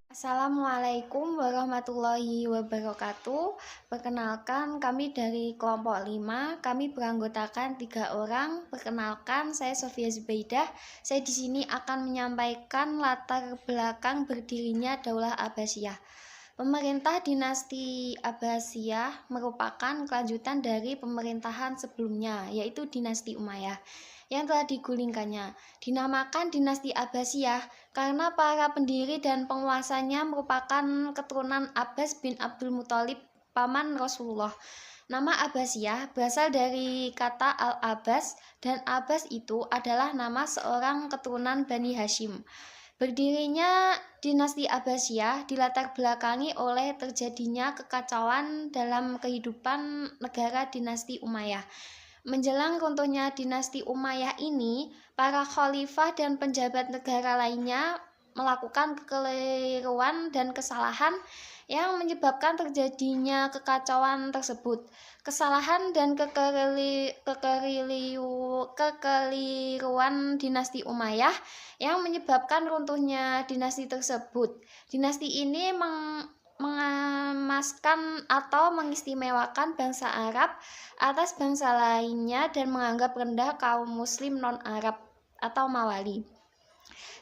Assalamualaikum warahmatullahi wabarakatuh. Perkenalkan, kami dari kelompok 5. Kami beranggotakan 3 orang. Perkenalkan, saya Sofia Zubaidah. Saya di sini akan menyampaikan latar belakang berdirinya Daulah Abbasiyah. Pemerintah dinasti Abbasiyah merupakan kelanjutan dari pemerintahan sebelumnya, yaitu dinasti Umayyah yang telah digulingkannya. Dinamakan dinasti Abbasiyah karena para pendiri dan penguasanya merupakan keturunan Abbas bin Abdul Muthalib, paman Rasulullah. Nama Abbasiyah berasal dari kata Al-Abbas, dan Abbas itu adalah nama seorang keturunan Bani Hashim. Berdirinya dinasti Abbasiyah dilatar belakangi oleh terjadinya kekacauan dalam kehidupan negara dinasti Umayyah. Menjelang runtuhnya dinasti Umayyah ini, para khalifah dan penjabat negara lainnya melakukan kekeliruan dan kesalahan yang menyebabkan terjadinya kekacauan tersebut. Kesalahan dan kekeliruan dinasti Umayyah yang menyebabkan runtuhnya dinasti tersebut. Dinasti ini mengemaskan atau mengistimewakan bangsa Arab atas bangsa lainnya dan menganggap rendah kaum muslim non-Arab atau Mawali.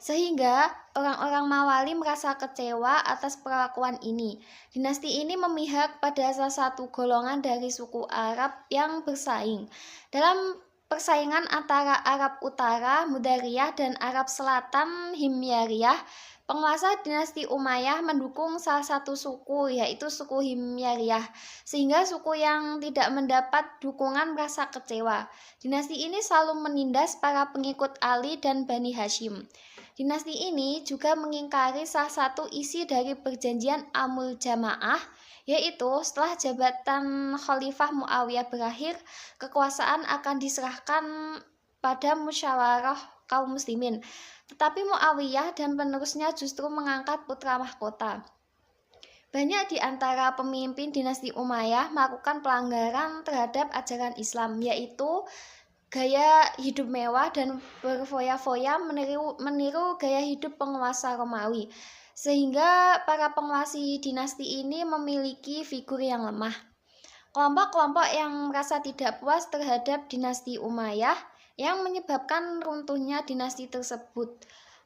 Sehingga orang-orang Mawali merasa kecewa atas perlakuan ini. Dinasti ini memihak pada salah satu golongan dari suku Arab yang bersaing. Dalam persaingan antara Arab Utara, Mudariyah, dan Arab Selatan, Himyariyah, penguasa dinasti Umayyah mendukung salah satu suku, yaitu suku Himyariyah, sehingga suku yang tidak mendapat dukungan merasa kecewa. Dinasti ini selalu menindas para pengikut Ali dan Bani Hashim. Dinasti ini juga mengingkari salah satu isi dari perjanjian Amul Jamaah, yaitu setelah jabatan Khalifah Muawiyah berakhir, kekuasaan akan diserahkan pada musyawarah kaum muslimin. Tetapi Muawiyah dan penerusnya justru mengangkat putra mahkota. Banyak di antara pemimpin dinasti Umayyah melakukan pelanggaran terhadap ajaran Islam, yaitu gaya hidup mewah dan berfoya-foya meniru gaya hidup penguasa Romawi, sehingga para penguasa dinasti ini memiliki figur yang lemah. Kelompok-kelompok yang merasa tidak puas terhadap dinasti Umayyah yang menyebabkan runtuhnya dinasti tersebut.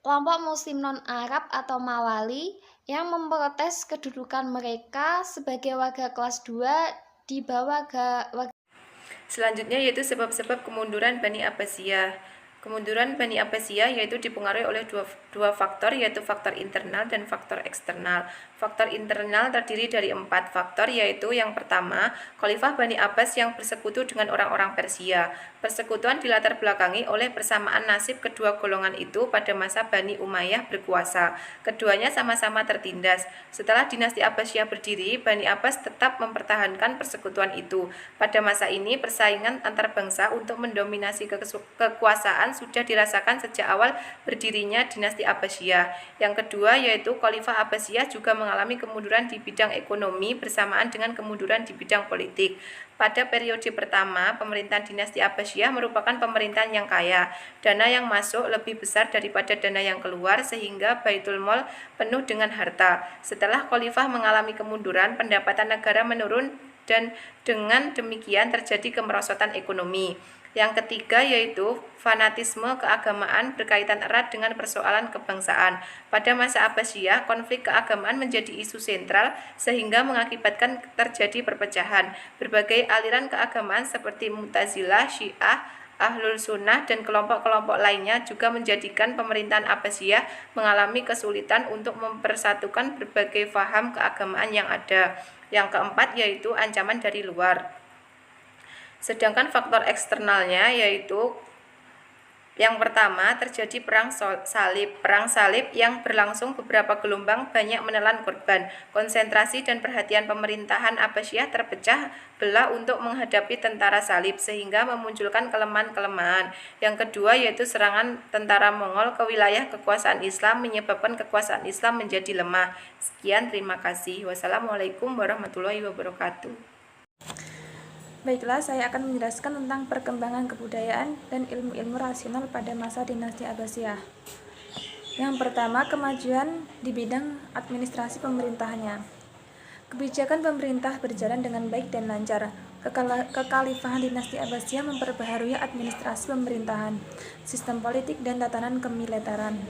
Kelompok muslim non-Arab atau Mawali yang memprotes kedudukan mereka sebagai warga kelas 2 di bawah warga. Selanjutnya yaitu sebab-sebab kemunduran Bani Abbasiyah. Kemunduran Bani Abbasiyah yaitu dipengaruhi oleh dua faktor, yaitu faktor internal dan faktor eksternal. Faktor internal terdiri dari 4 faktor, yaitu yang pertama, Khalifah Bani Abbas yang bersekutu dengan orang-orang Persia. Persekutuan dilatar belakangi oleh persamaan nasib kedua golongan itu pada masa Bani Umayyah berkuasa. Keduanya sama-sama tertindas. Setelah dinasti Abbasiyah berdiri, Bani Abbas tetap mempertahankan persekutuan itu. Pada masa ini, persaingan antar bangsa untuk mendominasi kekuasaan sudah dirasakan sejak awal berdirinya dinasti Abbasiyah. Yang kedua yaitu Khalifah Abbasiyah juga mengalami kemunduran di bidang ekonomi bersamaan dengan kemunduran di bidang politik. Pada periode pertama, pemerintahan dinasti Abbasiyah merupakan pemerintahan yang kaya. Dana yang masuk lebih besar daripada dana yang keluar, sehingga Baitul Mal penuh dengan harta. Setelah Khalifah mengalami kemunduran, pendapatan negara menurun dan dengan demikian terjadi kemerosotan ekonomi. Yang ketiga yaitu fanatisme keagamaan berkaitan erat dengan persoalan kebangsaan. Pada masa Abbasiyah, konflik keagamaan menjadi isu sentral sehingga mengakibatkan terjadi perpecahan. Berbagai aliran keagamaan seperti Mu'tazilah, Syiah, Ahlul Sunnah, dan kelompok-kelompok lainnya juga menjadikan pemerintahan Abbasiyah mengalami kesulitan untuk mempersatukan berbagai faham keagamaan yang ada. Yang keempat yaitu ancaman dari luar. Sedangkan faktor eksternalnya yaitu yang pertama, terjadi perang salib. Perang salib yang berlangsung beberapa gelombang banyak menelan korban. Konsentrasi dan perhatian pemerintahan Abbasiyah terpecah belah untuk menghadapi tentara salib sehingga memunculkan kelemahan-kelemahan. Yang kedua yaitu serangan tentara Mongol ke wilayah kekuasaan Islam menyebabkan kekuasaan Islam menjadi lemah. Sekian, terima kasih. Wassalamualaikum warahmatullahi wabarakatuh. Baiklah, saya akan menjelaskan tentang perkembangan kebudayaan dan ilmu-ilmu rasional pada masa dinasti Abbasiyah. Yang pertama, kemajuan di bidang administrasi pemerintahannya. Kebijakan pemerintah berjalan dengan baik dan lancar. Kekhalifahan dinasti Abbasiyah memperbaharui administrasi pemerintahan, sistem politik, dan tatanan kemiliteran.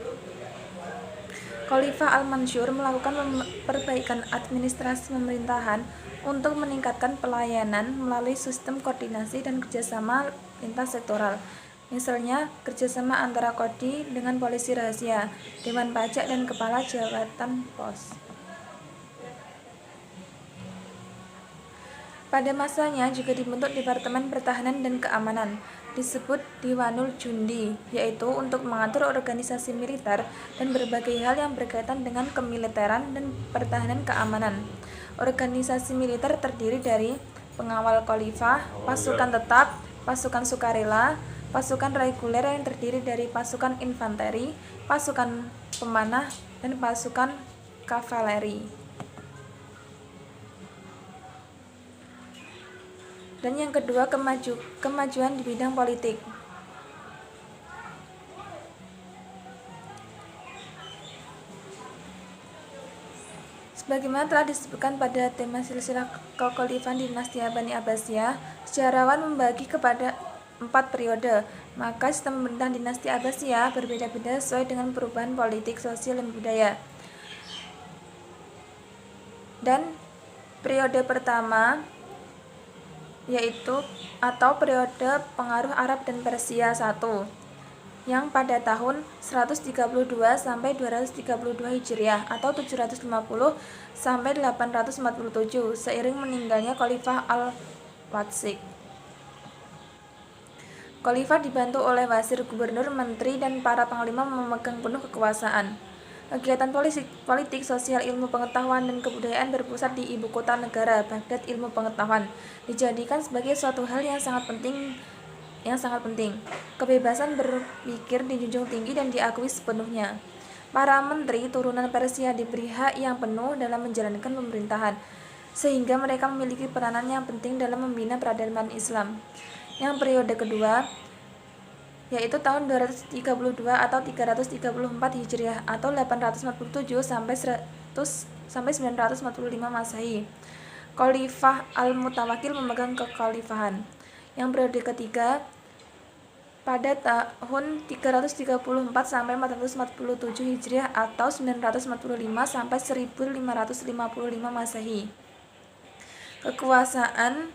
Khalifah Al-Mansur melakukan perbaikan administrasi pemerintahan untuk meningkatkan pelayanan melalui sistem koordinasi dan kerjasama lintas sektoral. Misalnya, kerjasama antara Kodi dengan polisi rahasia, Dewan Pajak, dan Kepala Jabatan Pos. Pada masanya juga dibentuk Departemen Pertahanan dan Keamanan, disebut Diwanul Jundi, yaitu untuk mengatur organisasi militer dan berbagai hal yang berkaitan dengan kemiliteran dan pertahanan keamanan. Organisasi militer terdiri dari pengawal khalifah, pasukan tetap, pasukan sukarela, pasukan reguler yang terdiri dari pasukan infanteri, pasukan pemanah, dan pasukan kavaleri. Dan yang kedua, kemajuan di bidang politik. Sebagaimana telah disebutkan pada tema silsilah kekhalifahan dinasti Bani Abbasiyah, sejarawan membagi kepada 4 periode. Maka sistem pemerintahan dinasti Abbasiyah berbeda-beda sesuai dengan perubahan politik, sosial, dan budaya. Dan periode pertama yaitu atau periode pengaruh Arab dan Persia 1, yang pada tahun 132 sampai 232 Hijriah atau 750 sampai 847 seiring meninggalnya Khalifah Al-Watsik. Khalifah dibantu oleh wazir, gubernur, menteri, dan para panglima memegang penuh kekuasaan. Kegiatan politik, sosial, ilmu pengetahuan, dan kebudayaan berpusat di ibu kota negara, Baghdad. Ilmu pengetahuan dijadikan sebagai suatu hal yang sangat penting. Kebebasan berpikir dijunjung tinggi dan diakui sepenuhnya. Para menteri turunan Persia diberi hak yang penuh dalam menjalankan pemerintahan, sehingga mereka memiliki peranan yang penting dalam membina peradaban Islam. Yang periode kedua yaitu tahun 232 atau 334 Hijriah atau 847 sampai 945 Masehi. Khalifah Al-Mutawakil memegang kekhalifahan. Yang periode ketiga pada tahun 334 sampai 447 Hijriah atau 945 sampai 1555 Masehi. Kekuasaan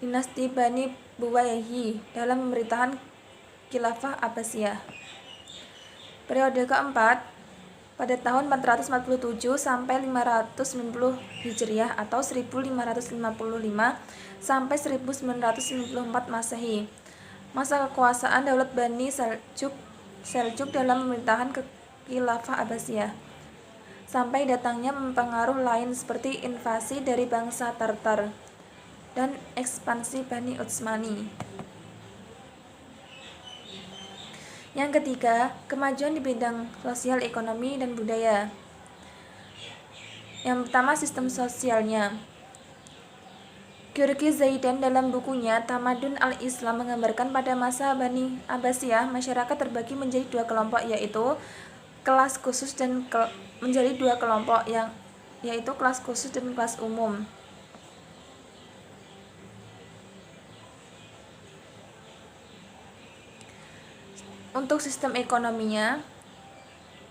dinasti Bani Buwayhi dalam pemerintahan Khilafah Abbasiyah. Periode keempat pada tahun 447 sampai 590 Hijriah atau 1555 sampai 1994 Masehi. Masa kekuasaan Daulat Bani Seljuk dalam pemerintahan Khilafah Abbasiyah. Sampai datangnya pengaruh lain seperti invasi dari bangsa Tartar dan ekspansi Bani Utsmani. Yang ketiga, kemajuan di bidang sosial, ekonomi, dan budaya. Yang pertama, sistem sosialnya. Gyurgy Zaidan dalam bukunya Tamadun al-Islam menggambarkan pada masa Bani Abbasiyah, masyarakat terbagi menjadi 2 kelompok, yaitu kelas khusus dan menjadi 2 kelompok yaitu kelas khusus dan kelas umum. Untuk sistem ekonominya,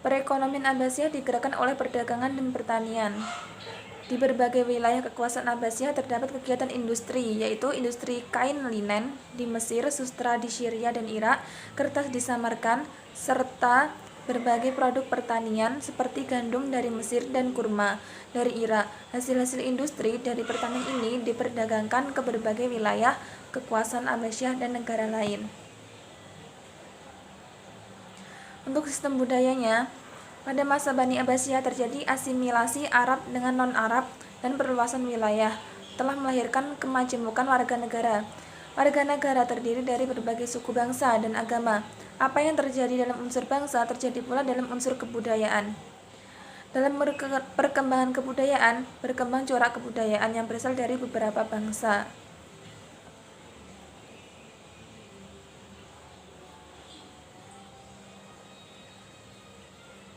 perekonomian Abbasiyah digerakkan oleh perdagangan dan pertanian. Di berbagai wilayah kekuasaan Abbasiyah terdapat kegiatan industri, yaitu industri kain linen di Mesir, sastra di Syria dan Irak, kertas di Samarkand, serta berbagai produk pertanian seperti gandum dari Mesir dan kurma dari Irak. Hasil-hasil industri dari pertanian ini diperdagangkan ke berbagai wilayah kekuasaan Abbasiyah dan negara lain. Untuk sistem budayanya, pada masa Bani Abbasiyah terjadi asimilasi Arab dengan non-Arab dan perluasan wilayah, telah melahirkan kemajemukan warga negara. Warga negara terdiri dari berbagai suku bangsa dan agama. Apa yang terjadi dalam unsur bangsa terjadi pula dalam unsur kebudayaan. Dalam perkembangan kebudayaan, berkembang corak kebudayaan yang berasal dari beberapa bangsa.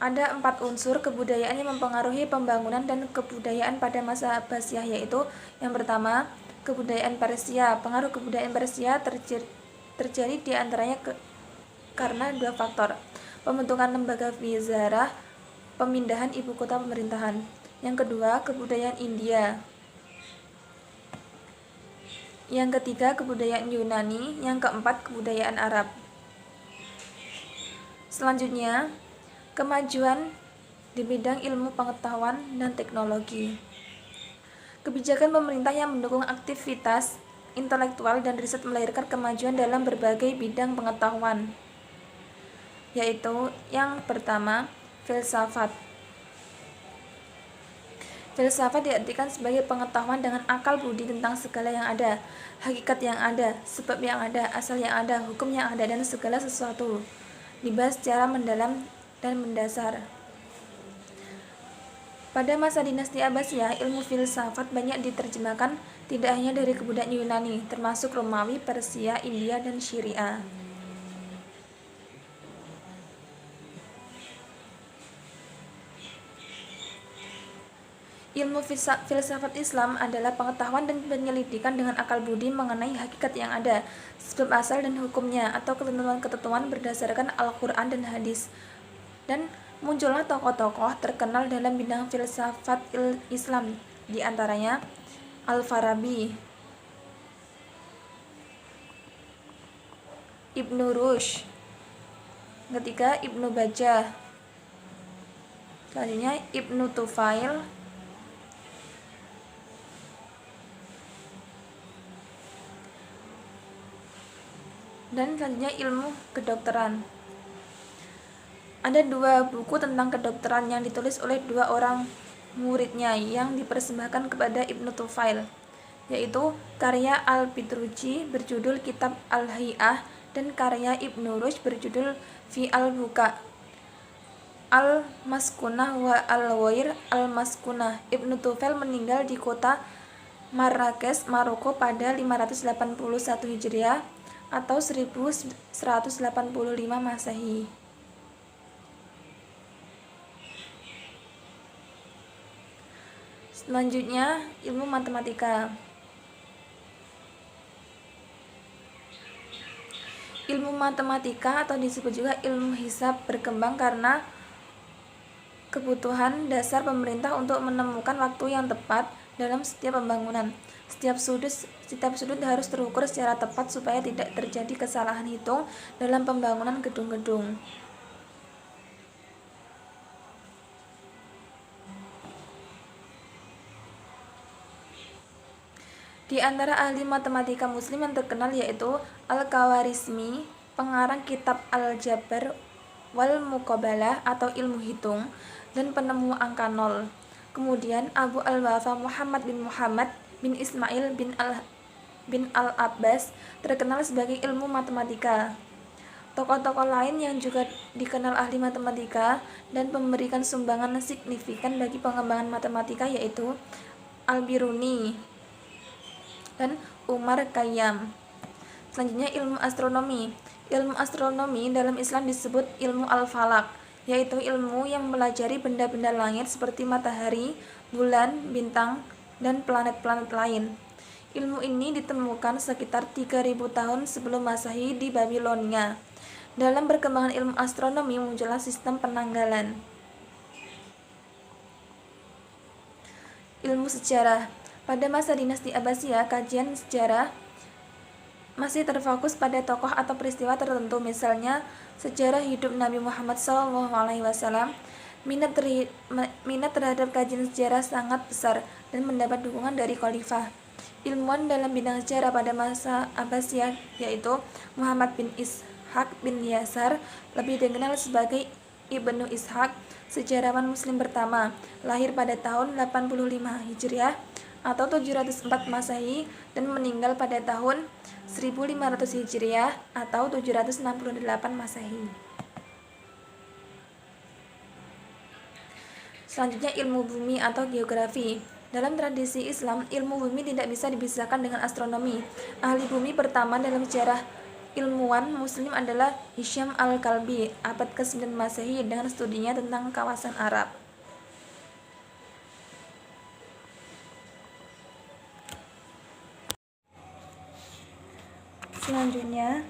Ada 4 unsur kebudayaan yang mempengaruhi pembangunan dan kebudayaan pada masa Abbasiyah, yaitu yang pertama, kebudayaan Persia. Pengaruh kebudayaan Persia terjadi di antaranya karena 2 faktor. Pembentukan lembaga wizarah, pemindahan ibu kota pemerintahan. Yang kedua, kebudayaan India. Yang ketiga, kebudayaan Yunani. Yang keempat, kebudayaan Arab. Selanjutnya, kemajuan di bidang ilmu pengetahuan dan teknologi. Kebijakan pemerintah yang mendukung aktivitas intelektual dan riset melahirkan kemajuan dalam berbagai bidang pengetahuan, yaitu yang pertama, filsafat. Filsafat diartikan sebagai pengetahuan dengan akal budi tentang segala yang ada, hakikat yang ada, sebab yang ada, asal yang ada, hukum yang ada, dan segala sesuatu. Dibahas secara mendalam dan mendasar. Pada masa dinasti Abbasiyah, ilmu filsafat banyak diterjemahkan tidak hanya dari kebudayaan Yunani, termasuk Romawi, Persia, India, dan Syria. Ilmu filsafat Islam adalah pengetahuan dan penyelidikan dengan akal budi mengenai hakikat yang ada, sebab asal dan hukumnya, atau ketentuan-ketentuan berdasarkan Al-Quran dan hadis. Dan muncullah tokoh-tokoh terkenal dalam bidang filsafat Islam, di antaranya Al-Farabi, Ibnu Rushd, ketiga Ibnu Bajjah, selanjutnya Ibnu Tufail, dan selanjutnya ilmu kedokteran. Ada 2 buku tentang kedokteran yang ditulis oleh 2 orang muridnya yang dipersembahkan kepada Ibnu Tufail, yaitu karya Al-Bidruji berjudul Kitab Al-Hay'ah dan karya Ibnu Rushd berjudul Fi Al-Buka, Al-Maskunah wa Al-Wair Al-Maskunah. Ibnu Tufail meninggal di kota Marrakesh, Maroko pada 581 Hijriah atau 1185 Masehi. Selanjutnya, ilmu matematika. Ilmu matematika atau disebut juga ilmu hisab berkembang karena kebutuhan dasar pemerintah untuk menemukan waktu yang tepat dalam setiap pembangunan. Setiap sudut harus terukur secara tepat supaya tidak terjadi kesalahan hitung dalam pembangunan gedung-gedung. Di antara ahli matematika muslim yang terkenal yaitu Al-Khawarizmi, pengarang kitab Al-Jabr wal Muqabalah atau ilmu hitung, dan penemu angka 0. Kemudian Abu Al-Wafa Muhammad bin Ismail bin Al-Abbas terkenal sebagai ilmu matematika. Tokoh-tokoh lain yang juga dikenal ahli matematika dan memberikan sumbangan signifikan bagi pengembangan matematika yaitu Al-Biruni dan Umar Khayyam. Selanjutnya ilmu astronomi. Ilmu astronomi dalam Islam disebut ilmu al-falak, yaitu ilmu yang mempelajari benda-benda langit seperti matahari, bulan, bintang, dan planet-planet lain. Ilmu ini ditemukan sekitar 3000 tahun sebelum Masehi di Babilonia. Dalam perkembangan ilmu astronomi muncullah sistem penanggalan. Ilmu sejarah. Pada masa dinasti Abbasiyah, kajian sejarah masih terfokus pada tokoh atau peristiwa tertentu, misalnya sejarah hidup Nabi Muhammad SAW. Minat terhadap kajian sejarah sangat besar dan mendapat dukungan dari khalifah. Ilmuwan dalam bidang sejarah pada masa Abbasiyah yaitu Muhammad bin Ishaq bin Yasar, lebih dikenal sebagai Ibnu Ishaq, sejarawan muslim pertama, lahir pada tahun 85 Hijriah atau 704 Masehi dan meninggal pada tahun 1500 Hijriah atau 768 Masehi. Selanjutnya ilmu bumi atau geografi. Dalam tradisi Islam, ilmu bumi tidak bisa dipisahkan dengan astronomi. Ahli bumi pertama dalam sejarah ilmuwan Muslim adalah Hisham Al-Kalbi, abad ke-9 Masehi, dengan studinya tentang kawasan Arab. Selanjutnya,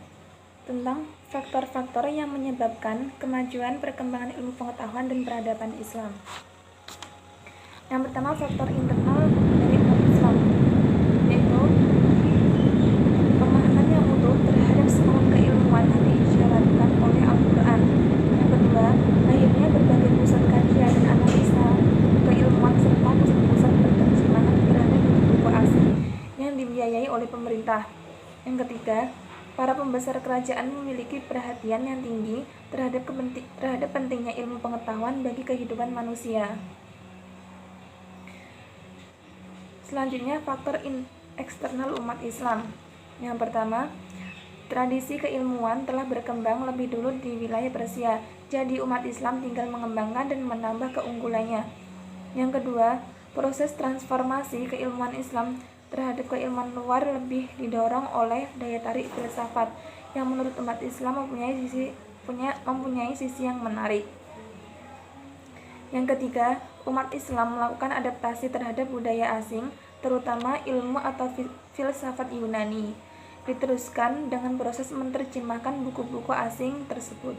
tentang faktor-faktor yang menyebabkan kemajuan perkembangan ilmu pengetahuan dan peradaban Islam. Yang pertama, faktor internal dari umat Islam, yaitu pemahaman yang utuh terhadap semua keilmuan yang diisyaratkan oleh Al-Quran. Yang kedua, lahirnya berbagai pusat kajian dan analisa keilmuan serta pusat-pusat penerjemahan terhadap buku asing yang dibiayai oleh pemerintah. Yang ketiga, para pembesar kerajaan memiliki perhatian yang tinggi terhadap pentingnya ilmu pengetahuan bagi kehidupan manusia. Selanjutnya, faktor eksternal umat Islam. Yang pertama, tradisi keilmuan telah berkembang lebih dulu di wilayah Persia, jadi umat Islam tinggal mengembangkan dan menambah keunggulannya. Yang kedua, proses transformasi keilmuan Islam terhadap keilmuan luar lebih didorong oleh daya tarik filsafat yang menurut umat Islam mempunyai sisi yang menarik. Yang ketiga, umat Islam melakukan adaptasi terhadap budaya asing, terutama ilmu atau filsafat Yunani, diteruskan dengan proses menerjemahkan buku-buku asing tersebut.